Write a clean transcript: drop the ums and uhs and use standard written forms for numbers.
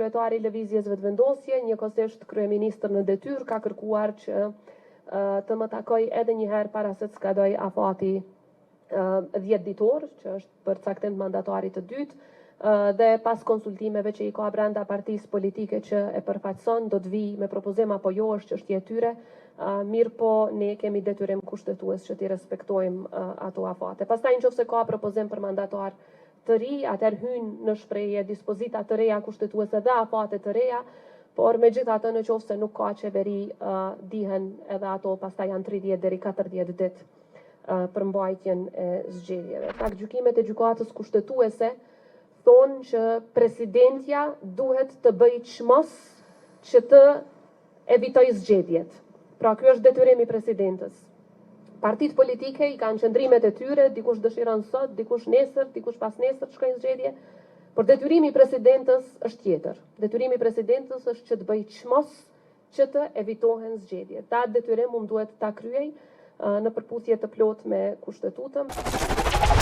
kryetari i lëvizjes vetëvendosje, njëkohësisht kryeministër në detyrë, ka kërkuar që të më takoj edhe një herë para se të skadoj afati 10 ditor, që është për caktim të mandatarit të dytë, dhe pas konsultimeve që i ka brenda partisë politike që e përfaqëson, do të vi me propozim apo jo, është çështje e tyre, mirë po ne kemi detyrim kushtetues që t'i respektojmë ato afate. Pastaj nëse ka propozim për mandatar të ri, atëherë hyn në shprehje dispozita të reja kushtetuese dhe afate të reja, por megjithatë nëse nuk ka qeveri, dihen edhe ato, pastaj janë 30 deri 40 ditë për mbajtjen e zgjedhjeve. Gjykimet e gjykatës kushtetuese thonë që presidentja duhet të bëjë çmos që të evitoj zgjedhjet. Pra ky është detyrimi i presidentës. Partitë politike i kanë qëndrimet e tyre, dikush dëshiron sot, dikush nesër, dikush pas nesër të shkojnë zgjedhje, por detyrimi i presidentës është tjetër. Detyrimi i presidentës është që të bëjë çmos që të evitohen zgjedhjet. Ta detyrim duhet ta kryej në përputhje të plotë me kushtetutën.